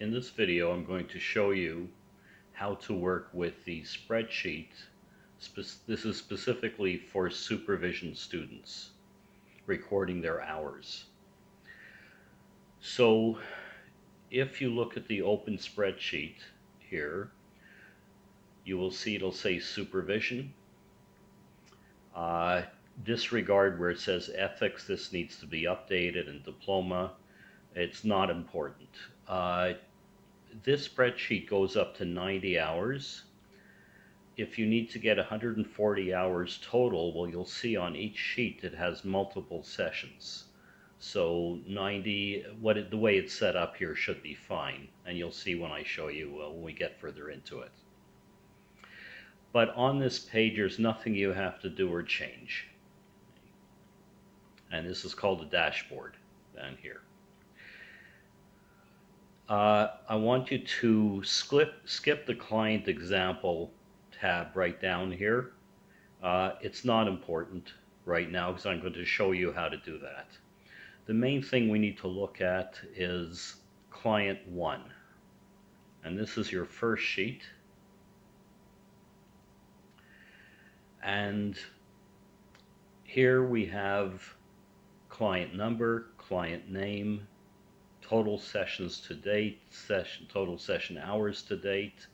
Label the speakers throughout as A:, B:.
A: In this video, I'm going to show you how to work with the spreadsheet. This is specifically for supervision students, recording their hours. So if you look at the open spreadsheet here, you will see it'll say supervision. Disregard where it says ethics. This needs to be updated, and diploma. It's not important. This spreadsheet goes up to 90 hours. If you need to get 140 hours total, well, you'll see on each sheet it has multiple sessions. So 90, the way it's set up here should be fine, and you'll see when I show you when we get further into it. But on this page, there's nothing you have to do or change. And this is called a dashboard down here. I want you to skip the client example tab right down here. It's not important right now because I'm going to show you how to do that. The main thing we need to look at is client 1. And this is your first sheet. And here we have client number, client name, total sessions to date, total session hours to date.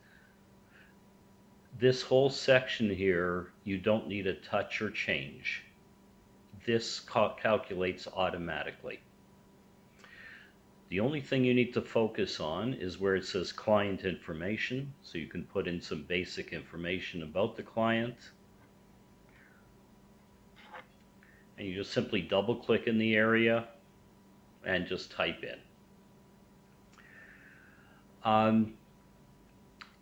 A: This whole section here, you don't need to touch or change. This calculates automatically. The only thing you need to focus on is where it says client information, so you can put in some basic information about the client. And you just simply double click in the area and just type in.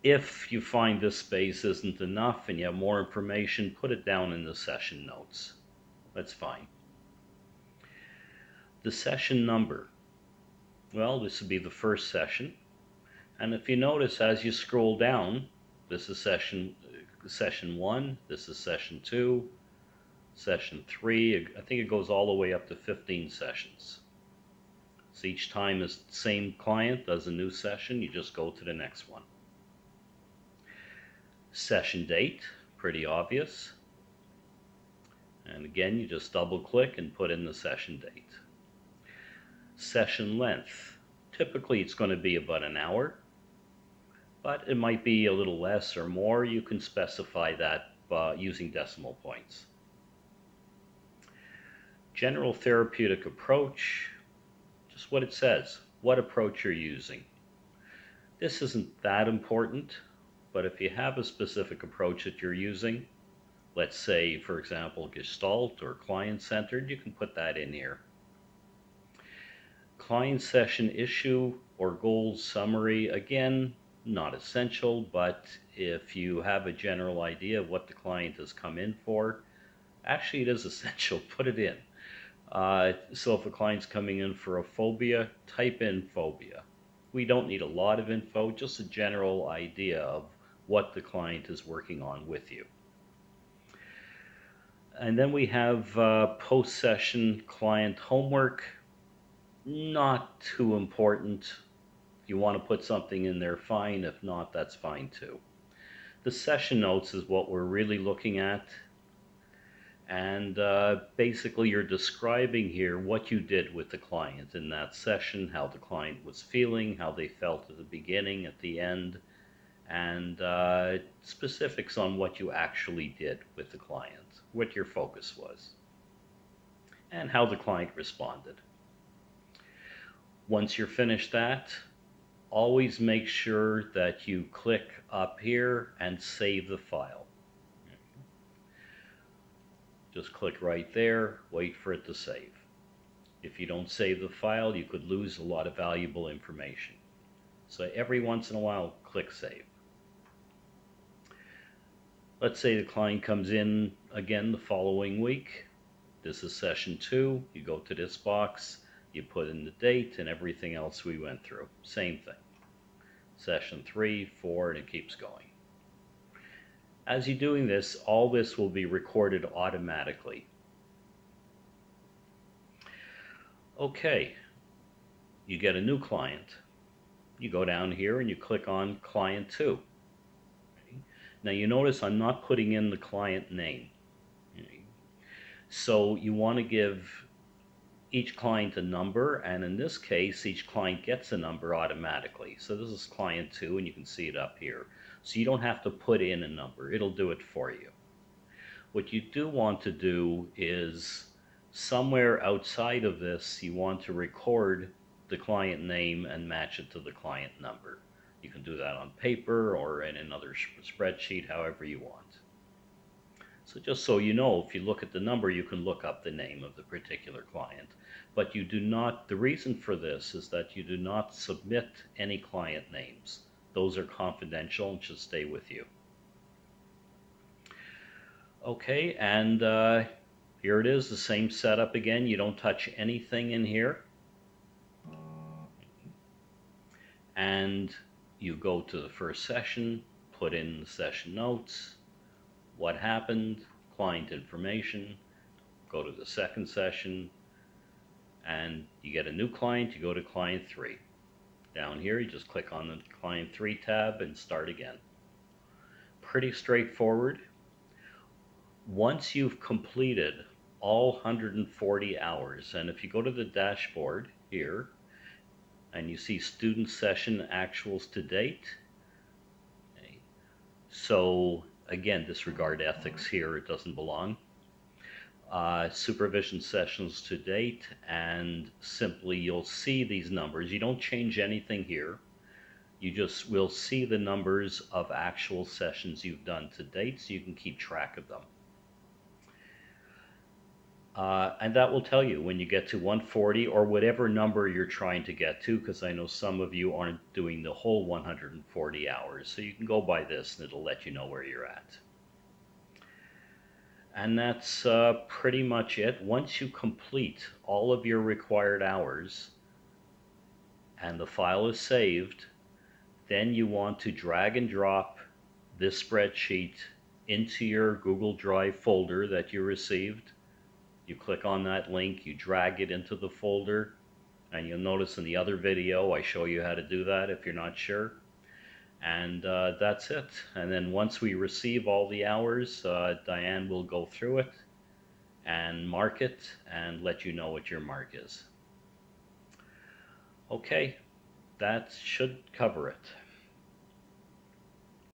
A: If you find this space isn't enough and you have more information, put it down in the session notes. That's fine. The session number. Well, this would be the first session. And if you notice, as you scroll down, this is session 1, this is session 2, session 3. I think it goes all the way up to 15 sessions. So each time the same client does a new session, you just go to the next one. Session date, pretty obvious. And again, you just double click and put in the session date. Session length, typically it's going to be about an hour, but it might be a little less or more. You can specify that using decimal points. General therapeutic approach, just what it says, what approach you're using. This isn't that important, but if you have a specific approach that you're using, let's say, for example, Gestalt or client-centered, you can put that in here. Client session issue or goals summary, again, not essential, but if you have a general idea of what the client has come in for, actually it is essential, put it in. So if a client's coming in for a phobia, type in phobia. We don't need a lot of info, just a general idea of what the client is working on with you. And then we have post-session client homework. Not too important. If you want to put something in there, fine. If not, that's fine too. The session notes is what we're really looking at. And basically you're describing here what you did with the client in that session, how the client was feeling, how they felt at the beginning, at the end, and specifics on what you actually did with the client, what your focus was, and how the client responded. Once you're finished that, always make sure that you click up here and save the file. Just click right there, wait for it to save. If you don't save the file, you could lose a lot of valuable information. So every once in a while, click save. Let's say the client comes in again the following week. This is session 2. You go to this box, you put in the date and everything else we went through. Same thing. Session 3, 4, and it keeps going. As you're doing this, all this will be recorded automatically. Okay, you get a new client. You go down here and you click on Client 2. Okay. Now you notice I'm not putting in the client name. Okay. So you want to give each client a number, and in this case, each client gets a number automatically. So this is Client 2, and you can see it up here. So you don't have to put in a number. It'll do it for you. What you do want to do is somewhere outside of this, you want to record the client name and match it to the client number. You can do that on paper or in another spreadsheet, however you want. So just so you know, if you look at the number, you can look up the name of the particular client. But you do not, the reason for this is that you do not submit any client names. Those are confidential and should stay with you. Okay, and here it is, the same setup again. You don't touch anything in here. And you go to the first session, put in the session notes, what happened, client information, go to the second session, and you get a new client, you go to client 3. Down here, you just click on the client 3 tab and start again. Pretty straightforward. Once you've completed all 140 hours, and if you go to the dashboard here, and you see student session actuals to date, okay, so again, disregard ethics here, it doesn't belong. Supervision sessions to date, and simply you'll see these numbers. You don't change anything here. You just will see the numbers of actual sessions you've done to date so you can keep track of them. And that will tell you when you get to 140 or whatever number you're trying to get to, because I know some of you aren't doing the whole 140 hours. So you can go by this and it'll let you know where you're at. And that's pretty much it. Once you complete all of your required hours and the file is saved, then you want to drag and drop this spreadsheet into your Google Drive folder that you received. You click on that link, you drag it into the folder, and you'll notice in the other video I show you how to do that if you're not sure. And that's it. And then once we receive all the hours, Diane will go through it and mark it and let you know what your mark is. Okay, that should cover it.